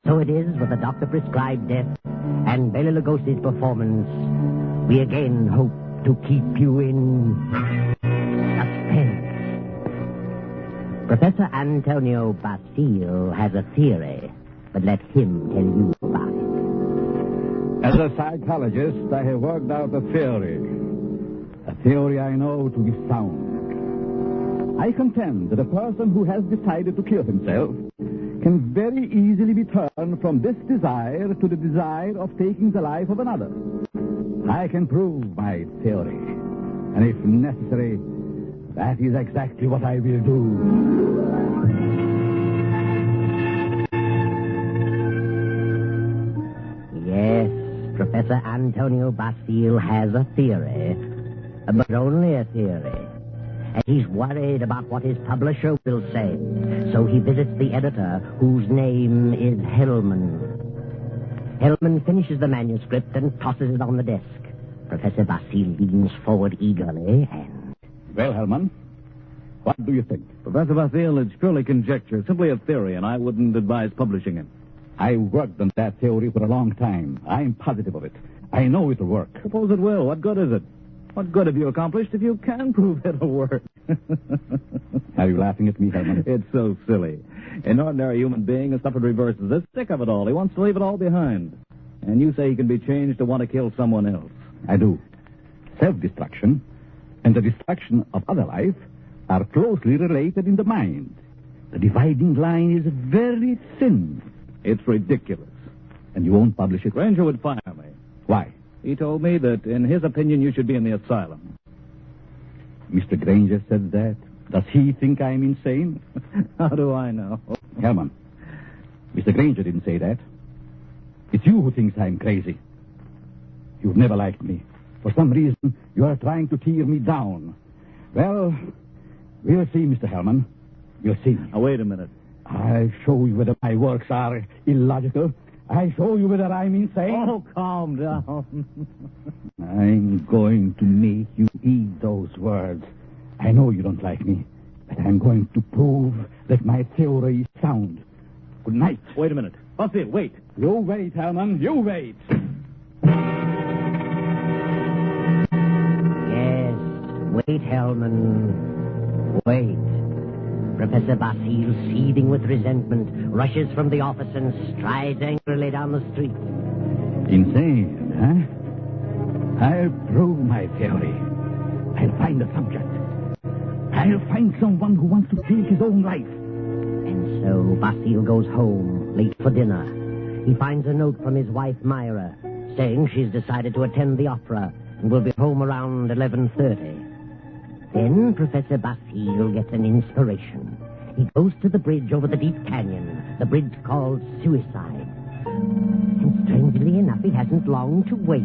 So it is with the doctor-prescribed death and Bela Lugosi's performance, we again hope to keep you in suspense. Professor Antonio Basile has a theory, but let him tell you about it. As a psychologist, I have worked out a theory. A theory I know to be sound. I contend that a person who has decided to kill himself can very easily be turned from this desire to the desire of taking the life of another. I can prove my theory. And if necessary, that is exactly what I will do. Yes, Professor Antonio Basile has a theory, but only a theory. And he's worried about what his publisher will say. So he visits the editor, whose name is Hellman. Hellman finishes the manuscript and tosses it on the desk. Professor Basile leans forward eagerly and... Well, Hellman, what do you think? Professor Basile, it's purely conjecture, simply a theory, and I wouldn't advise publishing it. I worked on that theory for a long time. I'm positive of it. I know it'll work. Suppose it will. What good is it? What good have you accomplished if you can prove it'll work? Are you laughing at me, Hellman? It's so silly. An ordinary human being has suffered reverses. Is sick of it all. He wants to leave it all behind. And you say he can be changed to want to kill someone else. I do. Self-destruction and the destruction of other life are closely related in the mind. The dividing line is very thin. It's ridiculous. And you won't publish it? Granger would fire me. Why? He told me that, in his opinion, you should be in the asylum. Mr. Granger said that. Does he think I'm insane? How do I know? Hellman, Mr. Granger didn't say that. It's you who thinks I'm crazy. You've never liked me. For some reason, you are trying to tear me down. Well, we'll see, Mr. Hellman. We'll see. Now, wait a minute. I'll show you whether my works are illogical. I'll show you whether I'm insane. Oh, calm down. I'm going to make you eat those words. I know you don't like me, but I'm going to prove that my theory is sound. Good night. Wait a minute. Basile, wait. You wait, Hellman. You wait. Yes, wait, Hellman. Wait. Professor Basile, seething with resentment, rushes from the office and strides angrily down the street. Insane, huh? I'll prove my theory. I'll find a subject. I'll find someone who wants to take his own life. And so Basile goes home, late for dinner. He finds a note from his wife, Myra, saying she's decided to attend the opera and will be home around 11:30. Then Professor Basile gets an inspiration. He goes to the bridge over the deep canyon, the bridge called Suicide. And strangely enough, he hasn't long to wait.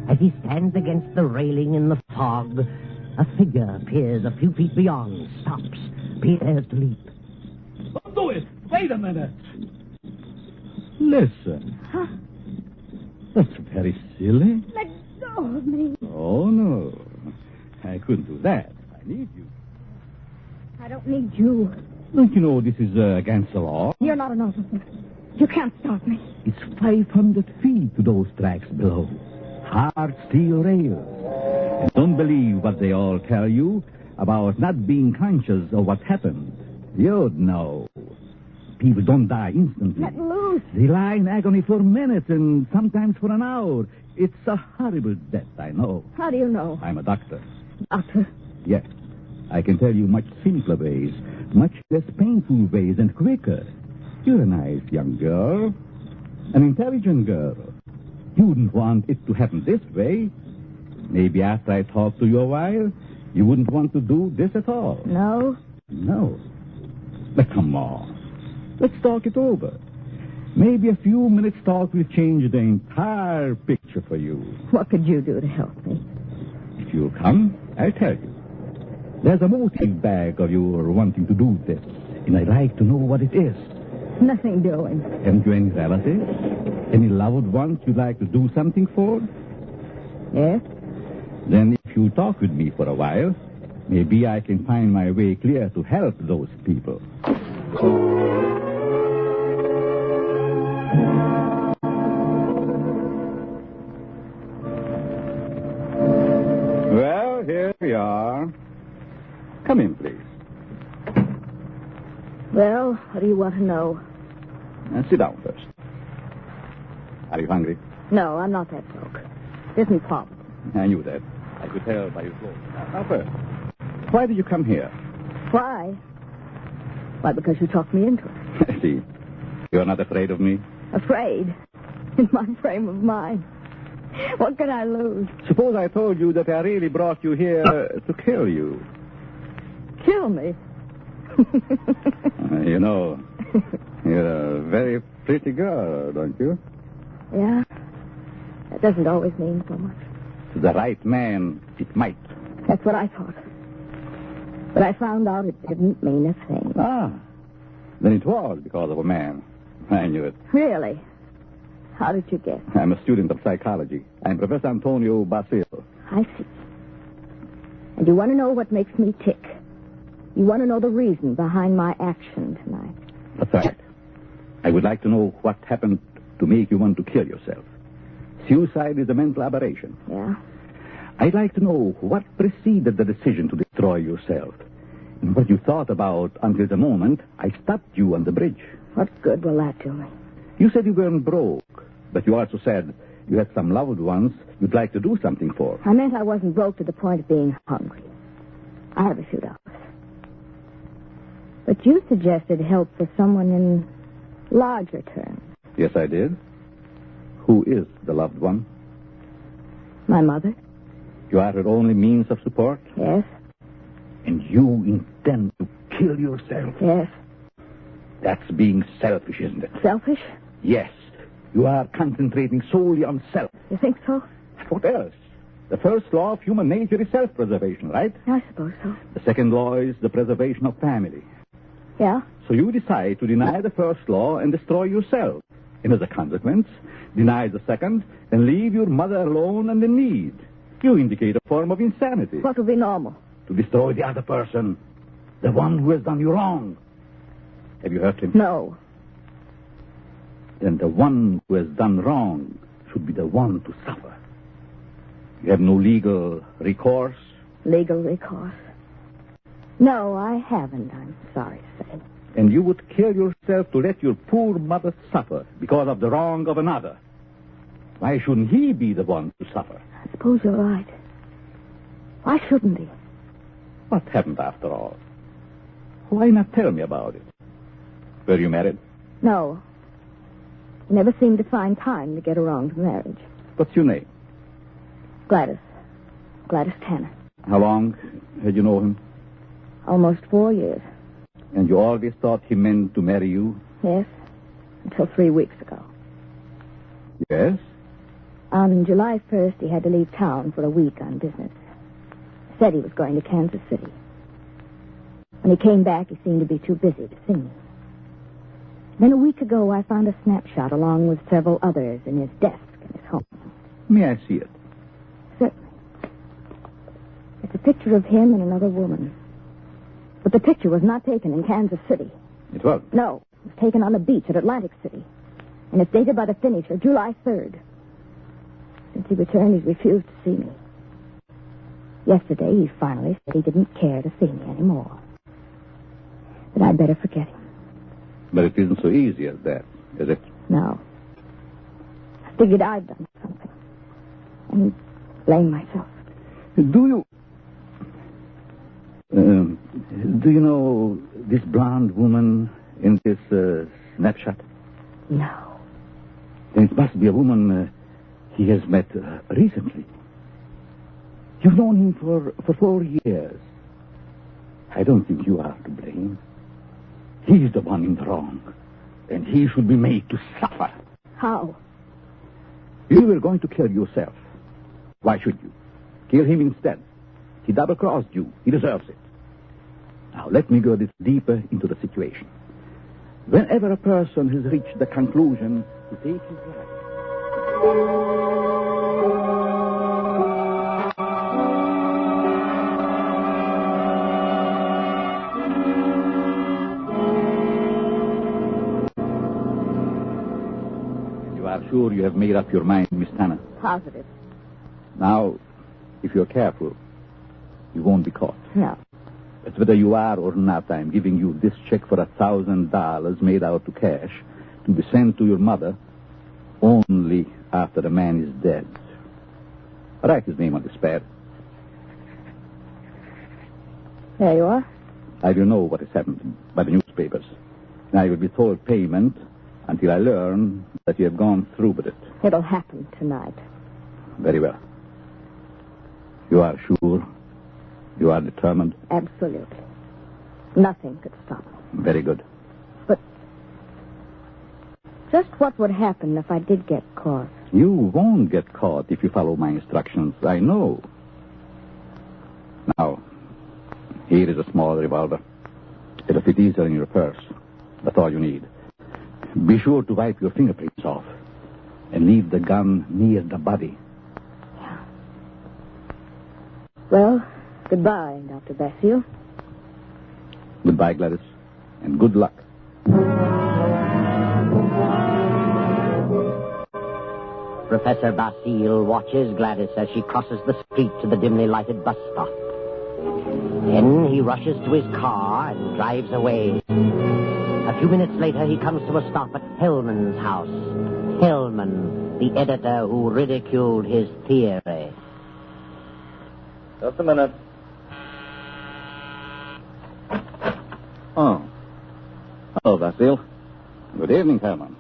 As he stands against the railing in the fog, a figure appears a few feet beyond, stops, prepares to leap. Don't do it! Wait a minute! Listen. Huh? That's very silly. Let go of me. Oh, no. I couldn't do that. I need you. I don't need you. Don't you know this is against the law? You're not an officer. You can't stop me. It's 500 feet to those tracks below. Hard steel rails. And don't believe what they all tell you about not being conscious of what happened. You'd know. People don't die instantly. Let loose. They lie in agony for minutes and sometimes for an hour. It's a horrible death, I know. How do you know? I'm a doctor. Doctor. Yes. I can tell you much simpler ways, much less painful ways and quicker. You're a nice young girl. An intelligent girl. You wouldn't want it to happen this way. Maybe after I talk to you a while, you wouldn't want to do this at all. No? No. But come on. Let's talk it over. Maybe a few minutes' talk will change the entire picture for you. What could you do to help me? If you'll come, I'll tell you. There's a motive back of your wanting to do this, and I'd like to know what it is. Nothing doing. Haven't you any relatives? Any loved ones you'd like to do something for? Yes? Then if you talk with me for a while, maybe I can find my way clear to help those people. you want to know? Sit down first. Are you hungry? No, I'm not that broke. It isn't possible. I knew that. I could tell by your clothes. Now first, why did you come here? Why? Why, because you talked me into it. See, you're not afraid of me? Afraid? In my frame of mind. What can I lose? Suppose I told you that I really brought you here to kill you. Kill me? You know, you're a very pretty girl, don't you? Yeah? That doesn't always mean so much. To the right man, it might. That's what I thought. But I found out it didn't mean a thing. Ah, then it was because of a man. I knew it. Really? How did you guess? I'm a student of psychology. I'm Professor Antonio Basil. I see. And you want to know what makes me tick. You want to know the reason behind my action tonight. That's right. I would like to know what happened to make you want to kill yourself. Suicide is a mental aberration. Yeah? I'd like to know what preceded the decision to destroy yourself. And what you thought about until the moment I stopped you on the bridge. What good will that do me? You said you weren't broke, but you also said you had some loved ones you'd like to do something for. I meant I wasn't broke to the point of being hungry. I have a few dollars. But you suggested help for someone in larger terms. Yes, I did. Who is the loved one? My mother? You are her only means of support? Yes. And you intend to kill yourself? Yes. That's being selfish, isn't it? Selfish? Yes. You are concentrating solely on self. You think so? What else? The first law of human nature is self-preservation, right? I suppose so. The second law is the preservation of family. Yeah? So you decide to deny the first law and destroy yourself. And as a consequence, deny the second and leave your mother alone and in need. You indicate a form of insanity. What would be normal? To destroy the other person. The one who has done you wrong. Have you hurt him? No. Then the one who has done wrong should be the one to suffer. You have no legal recourse? Legal recourse? No, I haven't, I'm sorry to say. And you would kill yourself to let your poor mother suffer because of the wrong of another. Why shouldn't he be the one to suffer? I suppose you're right. Why shouldn't he? What happened after all? Why not tell me about it? Were you married? No. He never seemed to find time to get around to marriage. What's your name? Gladys. Gladys Tanner. How long had you known him? Almost 4 years. And you always thought he meant to marry you? Yes. Until 3 weeks ago. Yes? On July 1st, he had to leave town for a week on business. Said he was going to Kansas City. When he came back, he seemed to be too busy to see me. Then a week ago, I found a snapshot along with several others in his desk in his home. May I see it? Certainly. It's a picture of him and another woman. But the picture was not taken in Kansas City. It was? No. It was taken on the beach at Atlantic City. And it's dated by the finisher, July 3rd. Since he returned, he's refused to see me. Yesterday, he finally said he didn't care to see me anymore. That I'd better forget him. But it isn't so easy as that, is it? No. I figured I'd done something. And blame myself. Do you know this blonde woman in this snapshot? No. Then it must be a woman he has met recently. You've known him for 4 years. I don't think you are to blame. He's the one in the wrong. And he should be made to suffer. How? You were going to kill yourself. Why should you? Kill him instead. He double-crossed you. He deserves it. Now, let me go a little deeper into the situation. Whenever a person has reached the conclusion to take his life... Sure you have made up your mind, Miss Tanner. Positive. Now, if you're careful, you won't be caught. No. But whether you are or not, I'm giving you this check for $1,000 made out to cash to be sent to your mother only after the man is dead. Write his name on this pad. There you are. I will know what has happened by the newspapers. And I will be told payment until I learn that you have gone through with it. It'll happen tonight. Very well. You are sure? You are determined? Absolutely. Nothing could stop me. Very good. But just what would happen if I did get caught? You won't get caught if you follow my instructions. I know. Now, here is a small revolver. It'll fit easier in your purse. That's all you need. Be sure to wipe your fingerprints off and leave the gun near the body. Yeah. Well, goodbye, Dr. Basile. Goodbye, Gladys, and good luck. Professor Basile watches Gladys as she crosses the street to the dimly lighted bus stop. Then he rushes to his car and drives away. A few minutes later, he comes to a stop at Hellman's house. Hellman, the editor who ridiculed his theory. Just a minute. Oh. Hello, Basile. Good evening, Herman.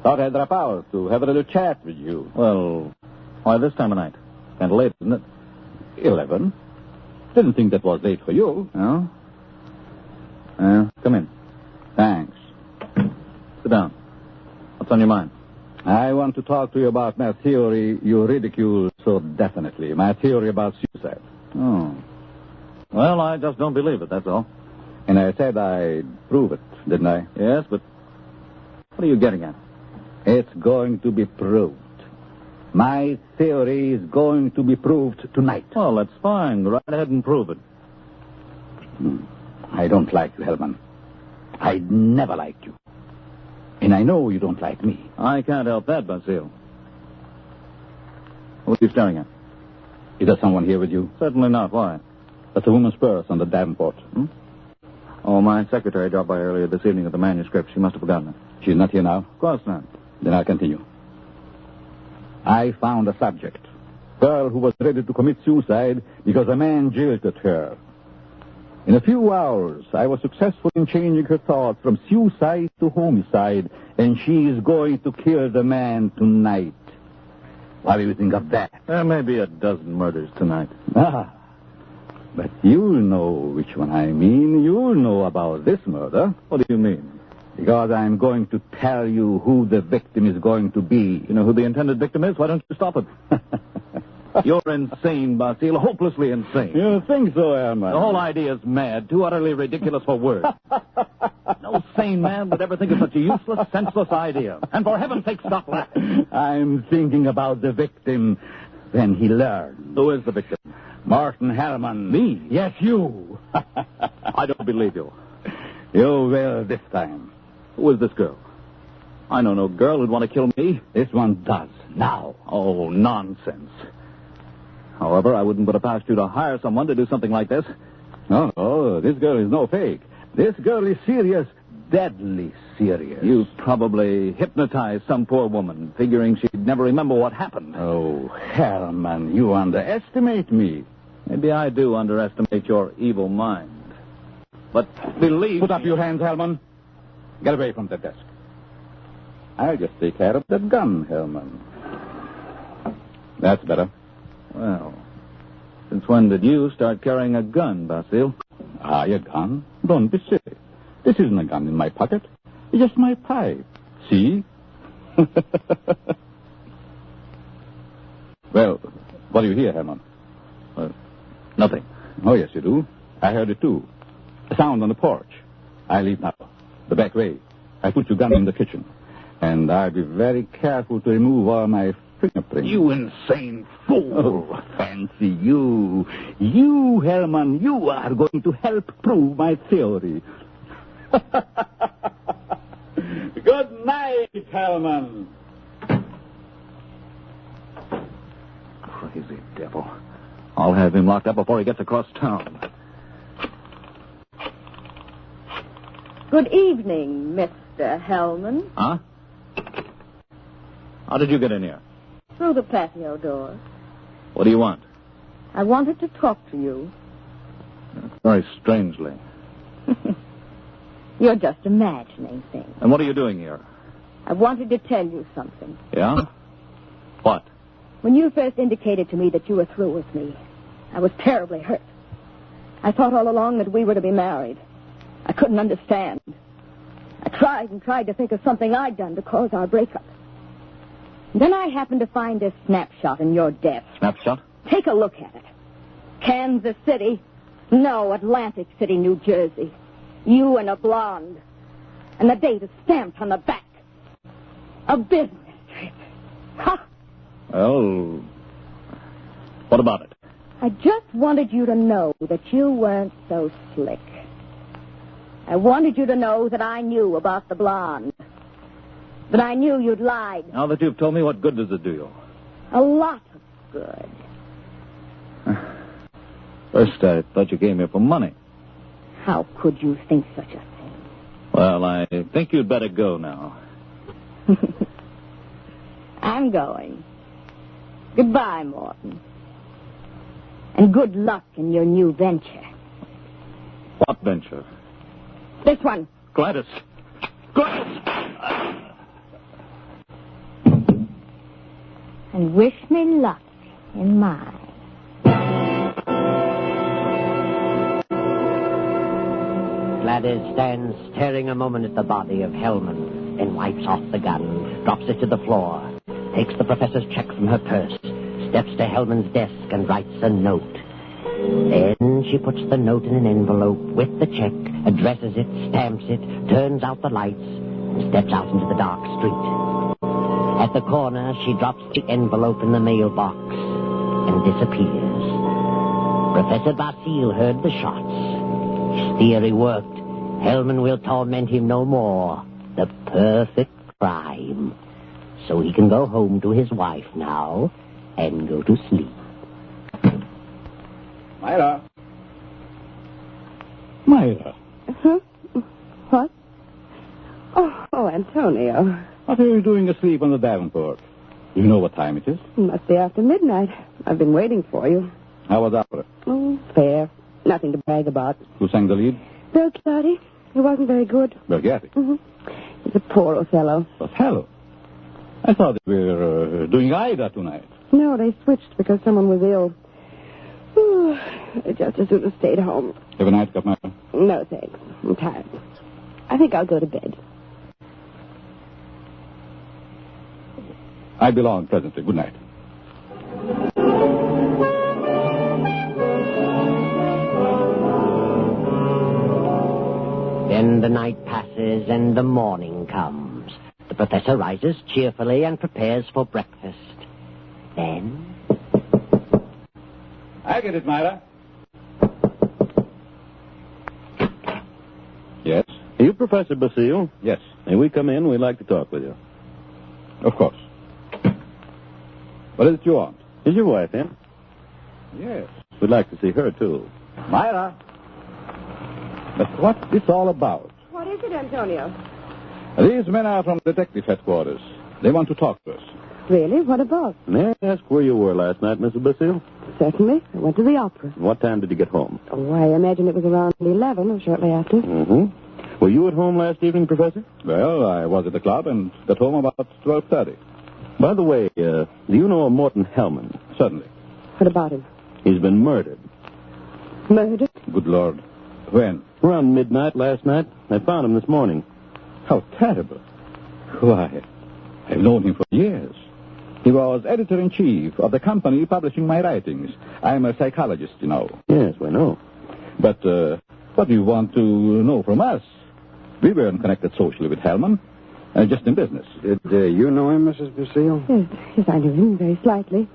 Thought I'd drop out to have a little chat with you. Well, why this time of night? Kind of late, isn't it? 11. Didn't think that was late for you. No? Come in. Thanks. Sit down. What's on your mind? I want to talk to you about my theory you ridicule so definitely. My theory about suicide. Oh. Well, I just don't believe it, that's all. And I said I'd prove it, didn't I? Yes, but what are you getting at? It's going to be proved. My theory is going to be proved tonight. Well, that's fine. Go right ahead and prove it. I don't like you, Hellman. I'd never liked you. And I know you don't like me. I can't help that, Basile. What are you staring at? Is there someone here with you? Certainly not. Why? That's a woman's purse on the davenport. Oh, my secretary dropped by earlier this evening with the manuscript. She must have forgotten it. She's not here now? Of course not. Then I'll continue. I found a subject. Girl who was ready to commit suicide because a man jilted her. In a few hours, I was successful in changing her thoughts from suicide to homicide, and she is going to kill the man tonight. What do you think of that? There may be a dozen murders tonight. Ah, but you'll know which one I mean. You'll know about this murder. What do you mean? Because I'm going to tell you who the victim is going to be. You know who the intended victim is? Why don't you stop it? You're insane, Basile. Hopelessly insane. You think so, Herman? The whole idea is mad. Too utterly ridiculous for words. No sane man would ever think of such a useless, senseless idea. And for heaven's sake, stop laughing. I'm thinking about the victim. Then he learned. Who is the victim? Martin Hellman. Me? Yes, you. I don't believe you. You will this time. Who is this girl? I know no girl who'd want to kill me. This one does. Now. Oh, nonsense. However, I wouldn't put it past you to hire someone to do something like this. No, this girl is no fake. This girl is serious, deadly serious. You probably hypnotized some poor woman, figuring she'd never remember what happened. Oh, Herman, you underestimate me. Maybe I do underestimate your evil mind. But believe Put up your hands, Hellman. Get away from that desk. I'll just take care of that gun, Hellman. That's better. Well, since when did you start carrying a gun, Basile? A gun? Don't be silly. This isn't a gun in my pocket. It's just my pipe. See? Well, what do you hear, Herman? Nothing. Oh, yes, you do. I heard it, too. A sound on the porch. I leave now. The back way. I put your gun in the kitchen. And I'll be very careful to remove all my fingerprints. You insane fool. Oh, fancy you. You, Herman, you are going to help prove my theory. Good night, Herman. Crazy devil. I'll have him locked up before he gets across town. Good evening, Mr. Hellman. Huh? How did you get in here? Through the patio door. What do you want? I wanted to talk to you. Very strangely. You're just imagining things. And what are you doing here? I wanted to tell you something. Yeah? What? When you first indicated to me that you were through with me, I was terribly hurt. I thought all along that we were to be married. I couldn't understand. I tried and tried to think of something I'd done to cause our breakup. And then I happened to find this snapshot in your desk. Snapshot? Take a look at it. Kansas City. No, Atlantic City, New Jersey. You and a blonde. And the date is stamped on the back. A business trip. Ha! Well, what about it? I just wanted you to know that you weren't so slick. I wanted you to know that I knew about the blonde. That I knew you'd lied. Now that you've told me, what good does it do you? A lot of good. First, I thought you came here for money. How could you think such a thing? Well, I think you'd better go now. I'm going. Goodbye, Morton. And good luck in your new venture. What venture? This one. Gladys. Gladys! And wish me luck in mine. Gladys stands staring a moment at the body of Hellman, then wipes off the gun, drops it to the floor, takes the professor's check from her purse, steps to Hellman's desk and writes a note. Then she puts the note in an envelope with the check, addresses it, stamps it, turns out the lights, and steps out into the dark street. At the corner, she drops the envelope in the mailbox and disappears. Professor Basile heard the shots. His theory worked. Hellman will torment him no more. The perfect crime. So he can go home to his wife now and go to sleep. Myra. Myra. Huh? What? Oh, Antonio. What are you doing asleep on the Davenport? You know what time it is? It must be after midnight. I've been waiting for you. How was opera? Oh, fair. Nothing to brag about. Who sang the lead? Belchiati. He wasn't very good. Belchiati. Mm-hmm. He's a poor Othello. Othello? I thought we were doing Ida tonight. No, they switched because someone was ill. Oh, I just as soon have stayed home. Have a nightcap, Myra? No, thanks. I'm tired. I think I'll go to bed. I belong presently. Good night. Then the night passes and the morning comes. The professor rises cheerfully and prepares for breakfast. Then... I get it, Myra. Yes? Are you Professor Basile? Yes. May we come in? We'd like to talk with you. Of course. What is it you want? Is your wife in? Yes. We'd like to see her, too. Myra. But what's this all about? What is it, Antonio? These men are from detective headquarters. They want to talk to us. Really? What about? May I ask where you were last night, Mrs. Basile? Certainly. I went to the opera. What time did you get home? Oh, I imagine it was around 11 or shortly after. Mm-hmm. Were you at home last evening, Professor? Well, I was at the club and got home about 12:30. By the way, do you know a Morton Hellman? Certainly. What about him? He's been murdered. Murdered? Good Lord. When? Around midnight last night. I found him this morning. How terrible. Why, I've known him for years. He was editor-in-chief of the company publishing my writings. I'm a psychologist, you know. Yes, we know. But what do you want to know from us? We weren't connected socially with Hellman, just in business. Did you know him, Mrs. Basile? Yes, I knew him very slightly.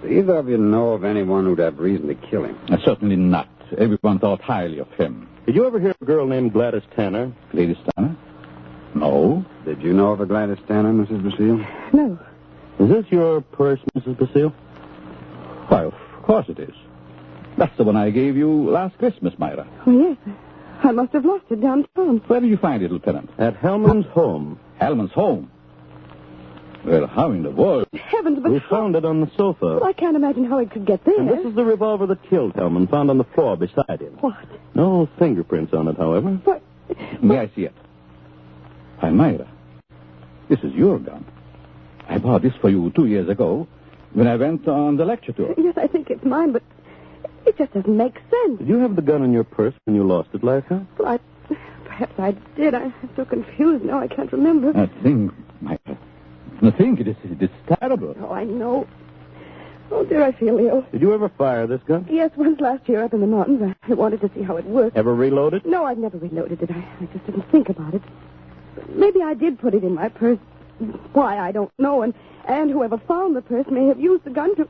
Do either of you know of anyone who'd have reason to kill him? Certainly not. Everyone thought highly of him. Did you ever hear of a girl named Gladys Tanner? Lady Stanner? No. Did you know of a Gladys Tanner, Mrs. Basile? No. Is this your purse, Mrs. Basile? Why, of course it is. That's the one I gave you last Christmas, Myra. Oh, yes. I must have lost it downtown. Where did you find it, Lieutenant? At Hellman's home. Hellman's home. Well, how in the world? Heavens, but We found it on the sofa. Well, I can't imagine how it could get there. And this is the revolver that killed Hellman, found on the floor beside him. What? No fingerprints on it, however. What? May I see it? Myra, this is your gun. I bought this for you 2 years ago when I went on the lecture tour. Yes, I think it's mine, but it just doesn't make sense. Did you have the gun in your purse when you lost it last time? Well, perhaps I did. I'm so confused now I can't remember. That thing, Myra. The thing, it is terrible. Oh, I know. Oh, dear, I feel ill. Did you ever fire this gun? Yes, once last year up in the mountains. I wanted to see how it worked. Ever reload it? No, I've never reloaded it. I just didn't think about it. But maybe I did put it in my purse. Why, I don't know. And whoever found the purse may have used the gun to...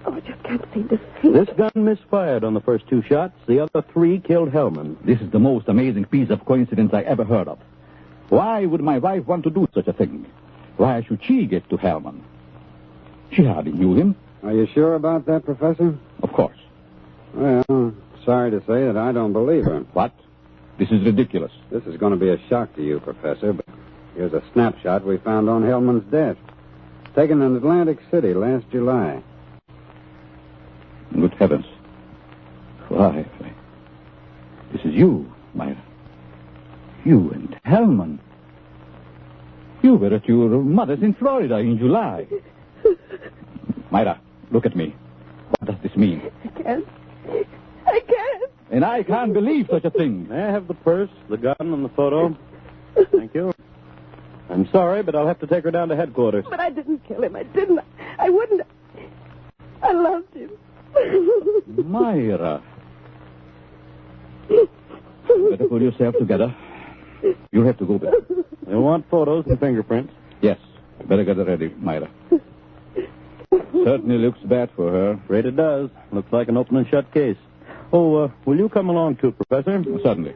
Oh, I just can't seem to think. This gun misfired on the first 2 shots. The other 3 killed Hellman. This is the most amazing piece of coincidence I ever heard of. Why would my wife want to do such a thing? Why should she get to Hellman? She hardly knew him. Are you sure about that, Professor? Of course. Well, sorry to say that I don't believe her. What? This is ridiculous. This is going to be a shock to you, Professor, but here's a snapshot we found on Hellman's desk. Taken in Atlantic City last July. Good heavens. Why? This is you, Myra. You and Hellman. You were at your mother's in Florida in July. Myra, look at me. What does this mean? I can't. And I can't believe such a thing. May I have the purse, the gun, and the photo? Thank you. I'm sorry, but I'll have to take her down to headquarters. But I didn't kill him. I didn't. I wouldn't. I loved him. Myra. Better pull yourself together. You'll have to go back. You'll want photos and fingerprints. Yes. Better get it ready, Myra. Certainly looks bad for her. Afraid it does. Looks like an open and shut case. Oh, will you come along too, Professor? Certainly.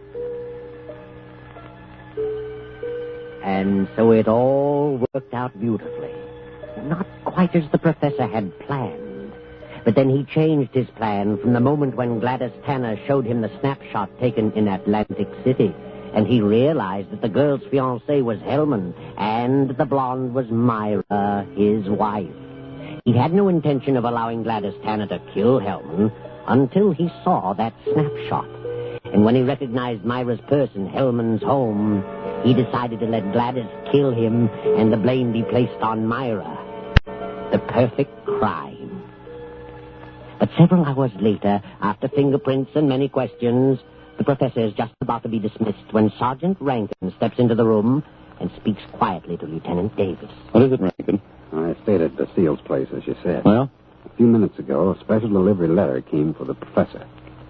And so it all worked out beautifully. Not quite as the professor had planned. But then he changed his plan from the moment when Gladys Tanner showed him the snapshot taken in Atlantic City. And he realized that the girl's fiancé was Hellman, and the blonde was Myra, his wife. He had no intention of allowing Gladys Tanner to kill Hellman until he saw that snapshot. And when he recognized Myra's purse in Hellman's home, he decided to let Gladys kill him and the blame be placed on Myra. The perfect crime. But several hours later, after fingerprints and many questions, the professor is just about to be dismissed when Sergeant Rankin steps into the room and speaks quietly to Lieutenant Davis. What is it, Rankin? I stayed at Basile's place, as you said. Well? A few minutes ago, a special delivery letter came for the professor.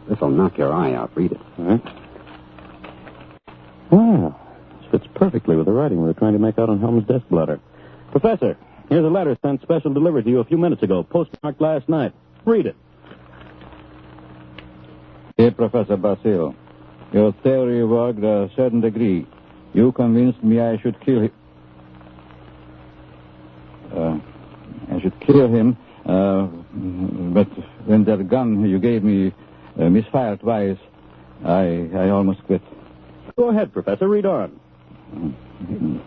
This'll knock your eye out. Read it. All right. Well, this fits perfectly with the writing we were trying to make out on Helm's desk blotter. Professor, here's a letter sent special delivery to you a few minutes ago, postmarked last night. Read it. Dear Professor Basile, your theory worked a certain degree. You convinced me I should kill him. But when that gun you gave me misfired twice, I almost quit. Go ahead, Professor. Read on.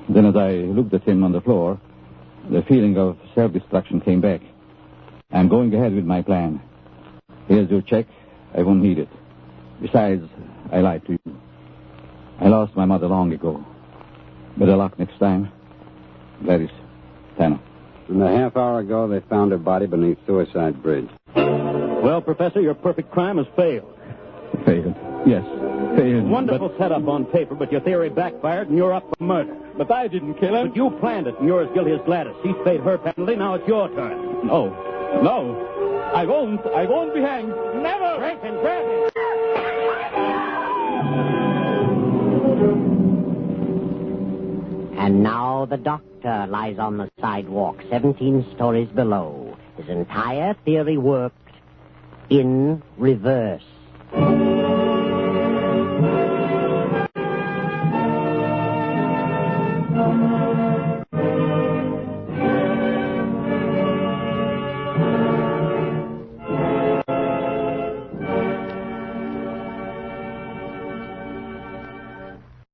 Then as I looked at him on the floor, the feeling of self-destruction came back. I'm going ahead with my plan. Here's your check. I won't need it. Besides, I lied to you. I lost my mother long ago. Better luck next time. Gladys Tanner. And a half hour ago, they found her body beneath Suicide Bridge. Well, Professor, your perfect crime has failed. Failed. Yes, failed. Wonderful setup on paper, but your theory backfired and you're up for murder. But I didn't kill him. But you planned it and you're as guilty as Gladys. She's paid her penalty. Now it's your turn. No. I won't be hanged. Never. Rankin, grab him. And now the doctor lies on the sidewalk 17 stories below. His entire theory worked in reverse.